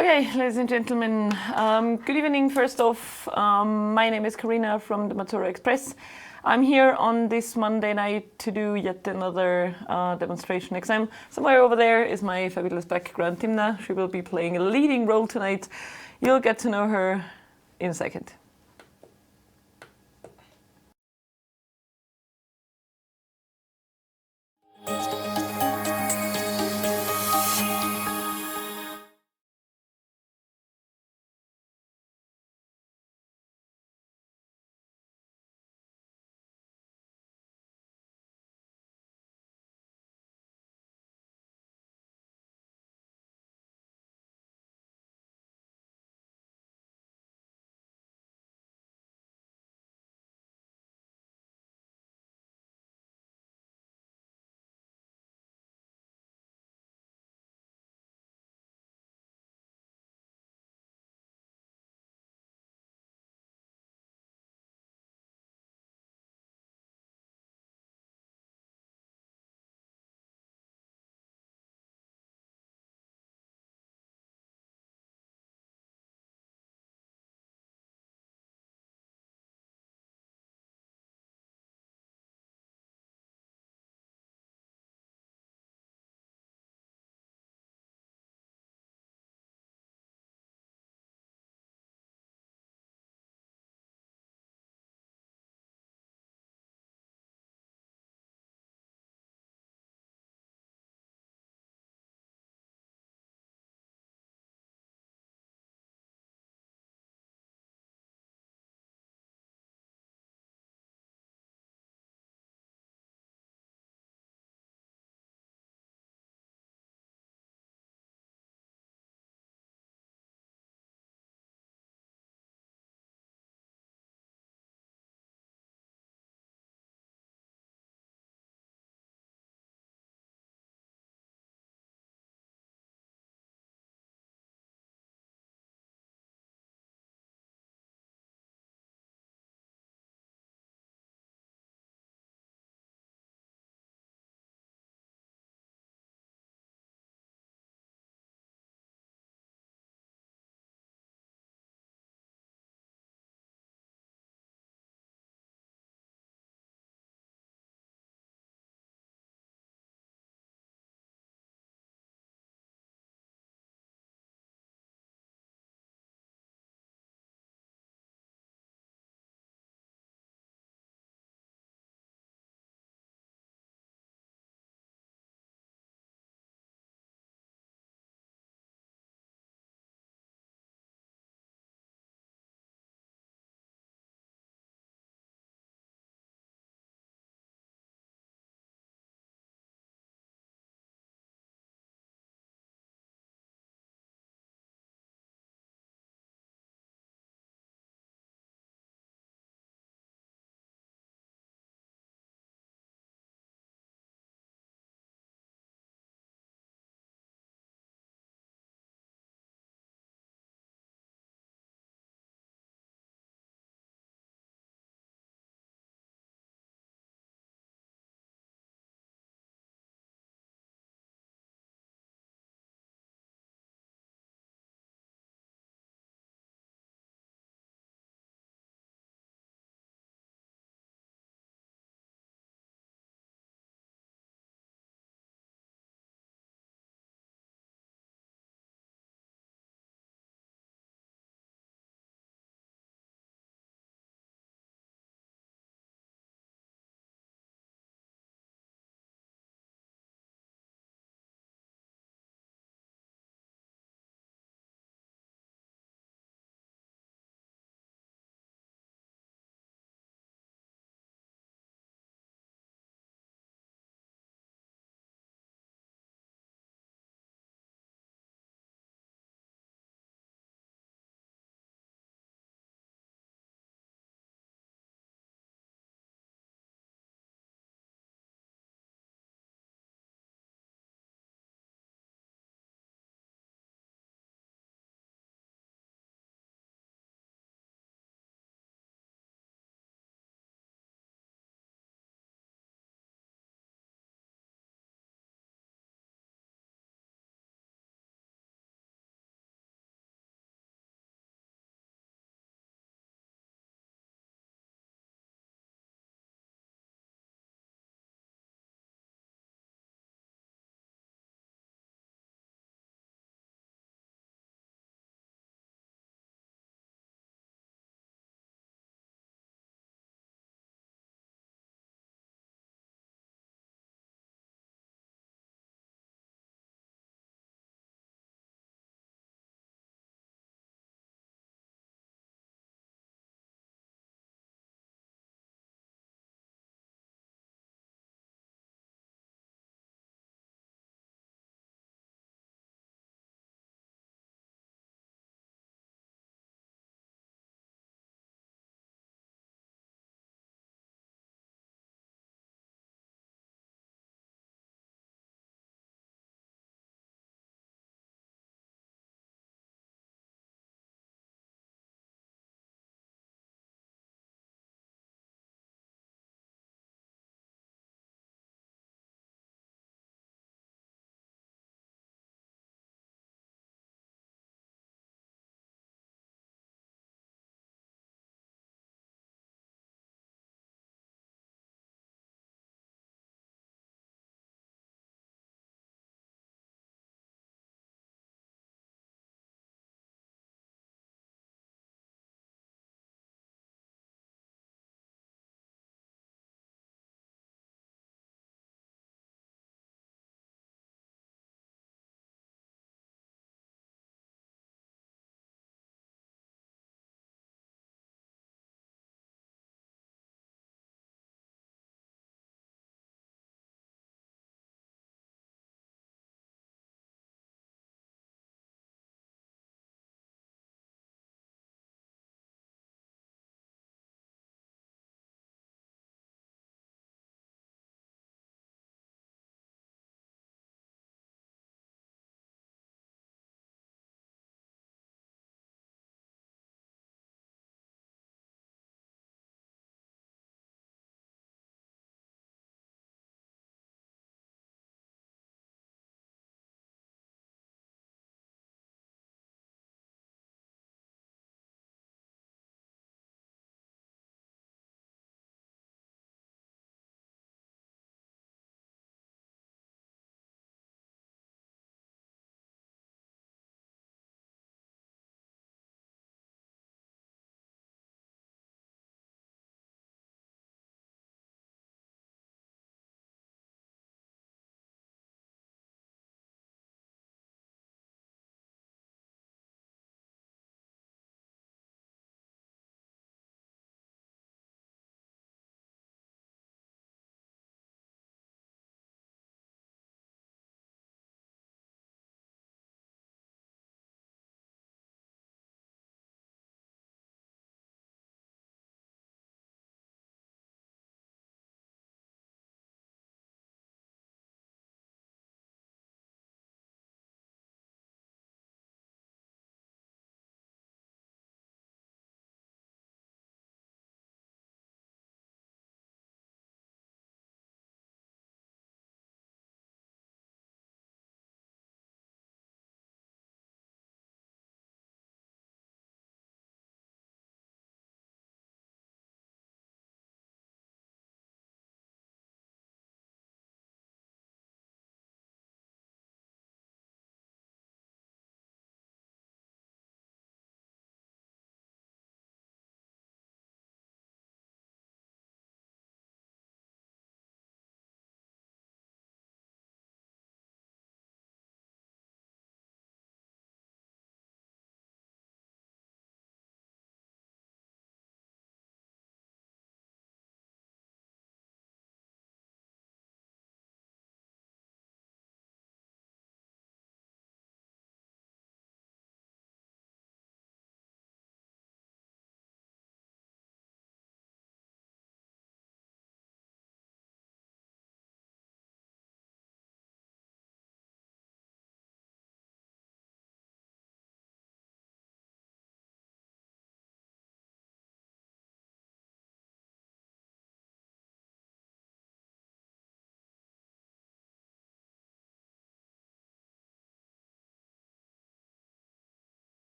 Okay, ladies and gentlemen, good evening. First off, my name is Karina from the Matura Express. I'm here on this Monday night to do yet another demonstration exam. Somewhere over there is my fabulous background Timna. She will be playing a leading role tonight. You'll get to know her in a second.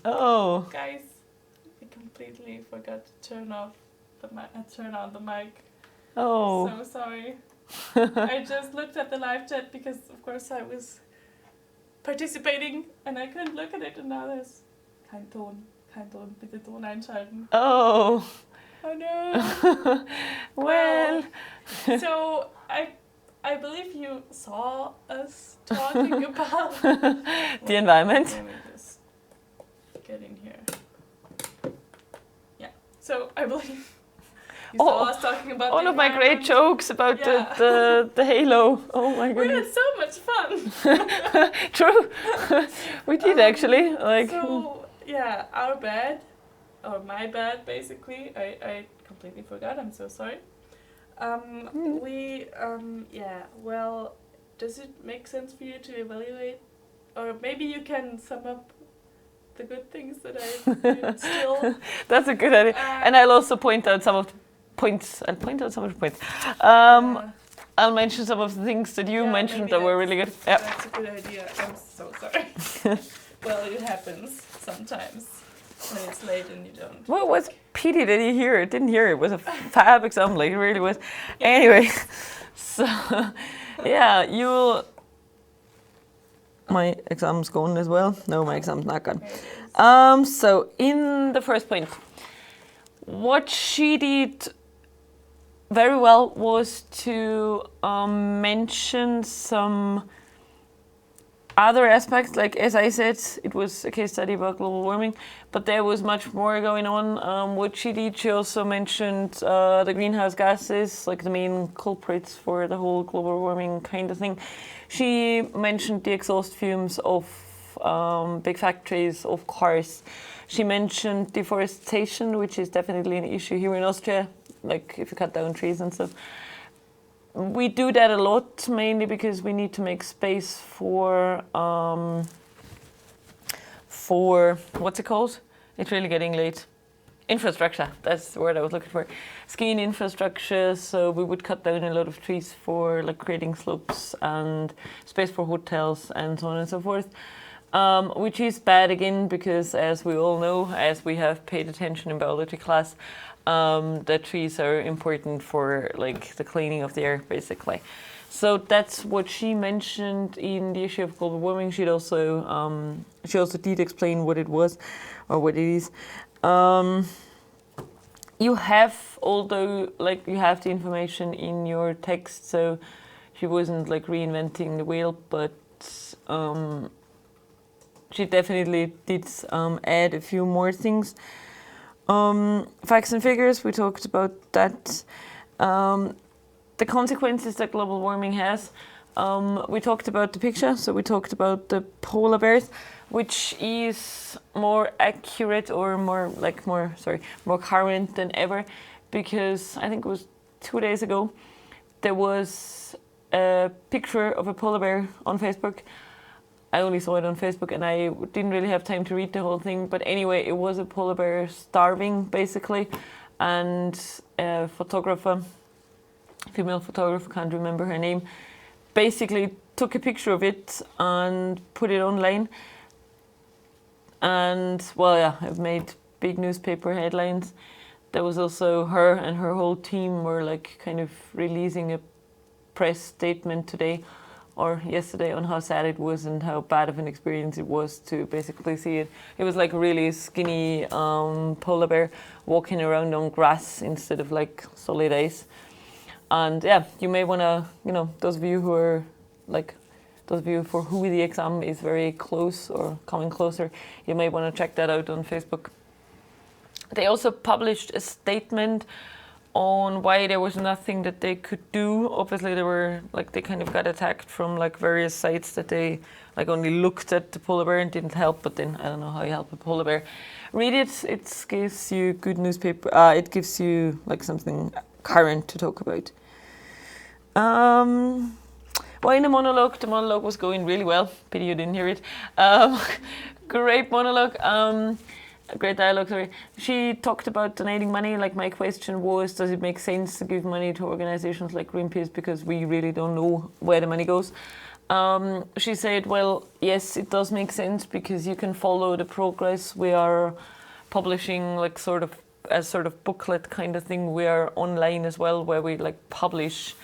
Oh. Guys, I completely forgot to turn on the mic. Oh. So sorry. I just looked at the live chat because, of course, I was participating and I couldn't look at it, and now there's kein Ton, bitte Ton einschalten. Oh. Oh no. Well. So I believe you saw us talking about the environment. Let me just get in here. Yeah. So I believe you saw us talking about all the of my great jokes about the halo. Oh my goodness. We had so much fun. True. We did actually. Like. So yeah, our bad, or my bad, basically. I completely forgot. I'm so sorry. Well, does it make sense for you to evaluate, or maybe you can sum up the good things that I did still? That's a good idea. And I'll also point out some of the points. I'll mention some of the things that you mentioned that were really good. Yeah. That's a good idea. I'm so sorry. Well, it happens sometimes when it's late and you don't. Well, it was pity that you didn't hear it. It was a fab exam, like it really was. Yeah. Anyway, so yeah, my exam's going as well. No, my exam's not gone. So in the first point, what she did very well was to mention some other aspects. Like, as I said, it was a case study about global warming, but there was much more going on. What she did, she also mentioned the greenhouse gases, like the main culprits for the whole global warming kind of thing. She mentioned the exhaust fumes of big factories, of cars. She mentioned deforestation, which is definitely an issue here in Austria, like if you cut down trees and stuff. We do that a lot, mainly because we need to make space for what's it called? It's really getting late. Infrastructure, that's the word I was looking for. Skiing infrastructure, so we would cut down a lot of trees for like creating slopes and space for hotels and so on and so forth. Which is bad again, because as we all know, as we have paid attention in biology class, that trees are important for like the cleaning of the air, basically. So that's what she mentioned in the issue of global warming. She also did explain what it was, or what it is. You have, although like you have the information in your text, so she wasn't like reinventing the wheel, but she definitely did add a few more things. Facts and figures, we talked about that. The consequences that global warming has. We talked about the picture, so we talked about the polar bears, which is more accurate or more current than ever, because I think it was 2 days ago, there was a picture of a polar bear on Facebook. I only saw it on Facebook and I didn't really have time to read the whole thing. But anyway, it was a polar bear starving, basically. And a photographer, female photographer, can't remember her name, basically took a picture of it and put it online. And, well, yeah, it made big newspaper headlines. There was also her and her whole team were like kind of releasing a press statement today or yesterday on how sad it was and how bad of an experience it was to basically see it. It was like a really skinny polar bear walking around on grass instead of like solid ice. And yeah, you may want to, those of you who are like, those of you for who the exam is very close or coming closer, you may want to check that out on Facebook. They also published a statement on why there was nothing that they could do. Obviously, they kind of got attacked from like various sites that they like only looked at the polar bear and didn't help. But then I don't know how you help a polar bear. Read it. It gives you good newspaper. It gives you like something current to talk about. Well, in the monologue was going really well. Pity you didn't hear it. Great monologue. Great dialogue, sorry. She talked about donating money. Like, my question was, does it make sense to give money to organizations like Greenpeace, because we really don't know where the money goes? She said, well, yes, it does make sense because you can follow the progress. We are publishing like sort of booklet kind of thing. We are online as well, where we like publish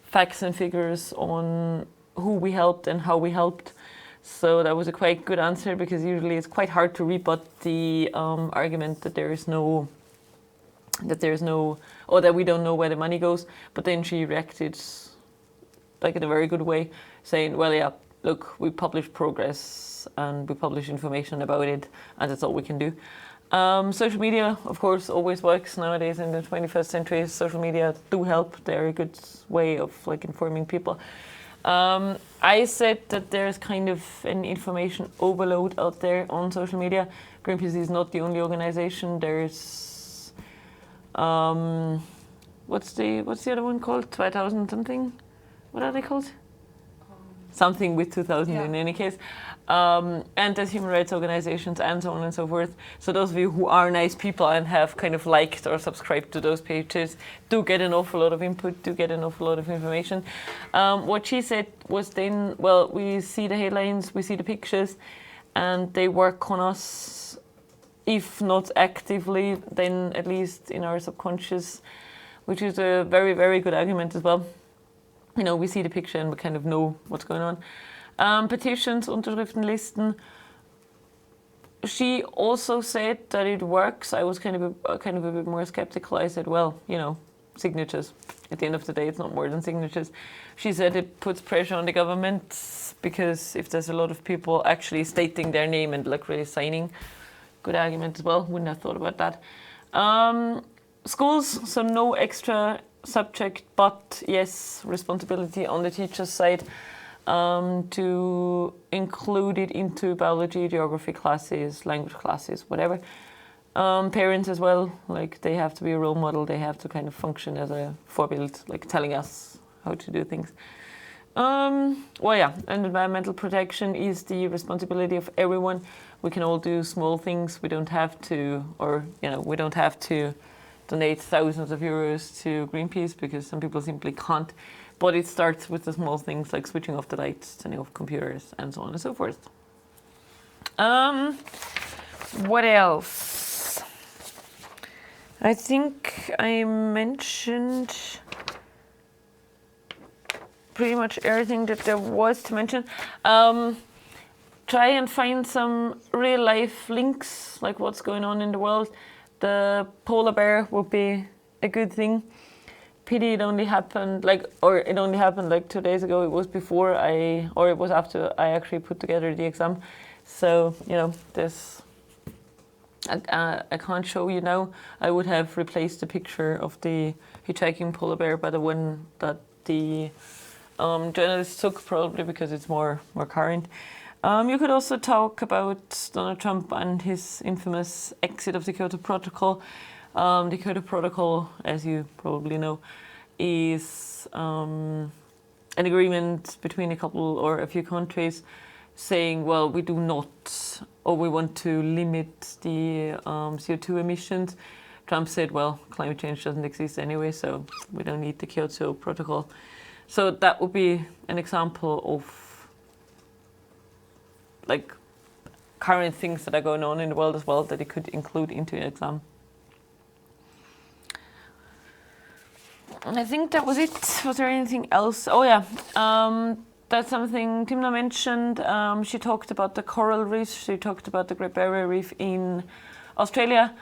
facts and figures on who we helped and how we helped. So that was a quite good answer, because usually it's quite hard to rebut the argument that there is no, or that we don't know where the money goes. But then she reacted like in a very good way, saying, well, yeah, look, we publish progress and we publish information about it, and that's all we can do. Social media, of course, always works nowadays in the 21st century. Social media do help. They're a good way of like informing people. I said that there's kind of an information overload out there on social media. Greenpeace is not the only organization. There's what's the other one called? 2000 something? What are they called? Something with 2000 in any case. And there's human rights organizations and so on and so forth. So those of you who are nice people and have kind of liked or subscribed to those pages do get an awful lot of input, do get an awful lot of information. What she said was then, well, we see the headlines, we see the pictures, and they work on us, if not actively, then at least in our subconscious, which is a very, very good argument as well. You know, we see the picture and we kind of know what's going on. Petitions, Unterschriftenlisten. She also said that it works. I was kind of a bit more skeptical. I said, well, you know, signatures. At the end of the day, it's not more than signatures. She said it puts pressure on the government, because if there's a lot of people actually stating their name and like really signing, good argument as well. Wouldn't have thought about that. Schools, so no extra subject, but yes, responsibility on the teacher's side to include it into biology, geography classes, language classes, whatever. Parents as well, like they have to be a role model, they have to kind of function as a forebild, like telling us how to do things. Well, yeah, and environmental protection is the responsibility of everyone. We can all do small things. We don't have to, we don't have to donate thousands of euros to Greenpeace, because some people simply can't. But it starts with the small things like switching off the lights, turning off computers, and so on and so forth. What else? I think I mentioned pretty much everything that there was to mention. Try and find some real life links, like what's going on in the world. The polar bear would be a good thing. Pity it only happened like 2 days ago. It was it was after I actually put together the exam. So, you know, I can't show you now. I would have replaced the picture of the hitchhiking polar bear by the one that the journalists took, probably because it's more current. You could also talk about Donald Trump and his infamous exit of the Kyoto Protocol. The Kyoto Protocol, as you probably know, is an agreement between a few countries saying, well, we do not, or we want to limit the CO2 emissions. Trump said, well, climate change doesn't exist anyway, so we don't need the Kyoto Protocol. So that would be an example of like current things that are going on in the world as well that it could include into an exam. I think that was it. Was there anything else? Oh yeah, that's something Timna mentioned. She talked about the coral reefs. She talked about the Great Barrier Reef in Australia.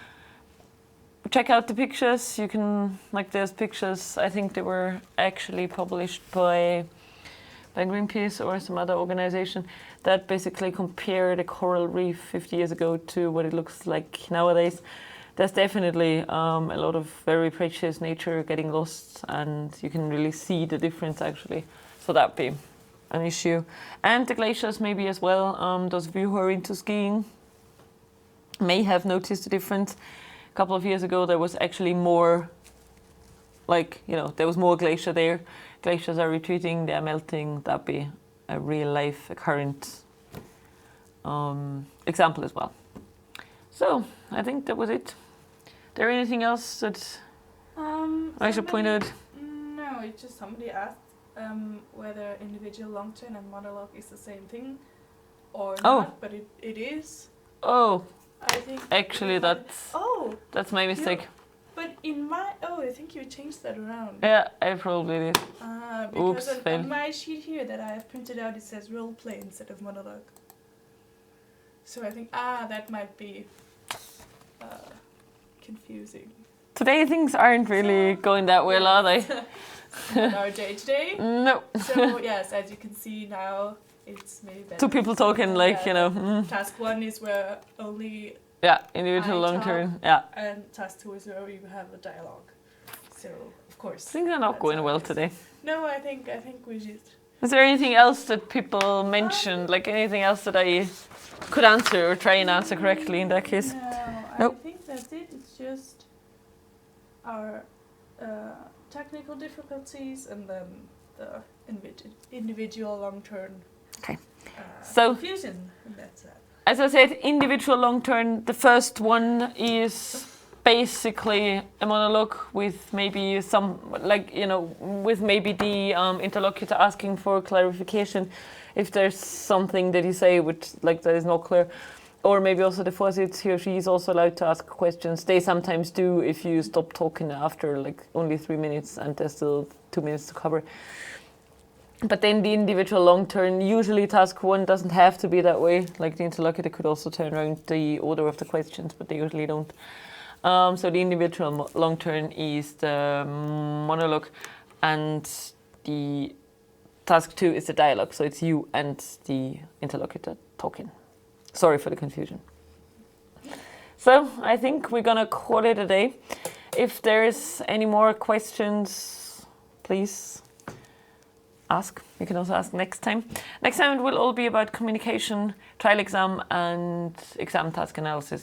Check out the pictures. You can, like, there's pictures. I think they were actually published by Greenpeace or some other organization that basically compare the coral reef 50 years ago to what it looks like nowadays. There's definitely a lot of very precious nature getting lost, and you can really see the difference actually. So that'd be an issue. And the glaciers maybe as well. Those of you who are into skiing may have noticed the difference. A couple of years ago there was actually more, there was more glacier there. Glaciers are retreating, they are melting. That'd be a real life, a current example as well. So I think that was it. There anything else that I should point out? No, it's just somebody asked whether individual long turn and monologue is the same thing or Oh. not, but it is. Oh, I think. actually, that's my mistake. But in my I think you changed that around. Yeah, I probably did. Because Oops, fail. on my sheet here that I have printed out, it says role play instead of monologue. So I think that might be confusing. Today things aren't really going that well, are they? Not our day today. No. So yes, as you can see now, it's maybe better. Two people talking, like, you know. Task 1 is where only Yeah, individual I long talk. turn. Yeah. and task 2 is where you have a dialogue. So of course. Things are not that's going how well it is. today. No, I think we should. Is there anything else that people mentioned? Like anything else that I could answer or try and answer correctly in that case? No, Nope. I think that's it. It's just our technical difficulties and then the individual long term Okay. So- confusion. And that's it. As I said, individual long turn, the first one is basically a monologue with maybe some, like, you know, with maybe the interlocutor asking for clarification if there's something that you say which, like, that is not clear. Or maybe also the Vorsitz, he or she is also allowed to ask questions. They sometimes do if you stop talking after like only 3 minutes and there's still 2 minutes to cover. But then the individual long turn, usually task 1 doesn't have to be that way. Like the interlocutor could also turn around the order of the questions, but they usually don't. So the individual long turn is the monologue, and the task 2 is the dialogue. So it's you and the interlocutor talking. Sorry for the confusion. So I think we're gonna call it a day. If there's any more questions, please ask. You can also ask next time. Next time it will all be about communication, trial exam and exam task analysis.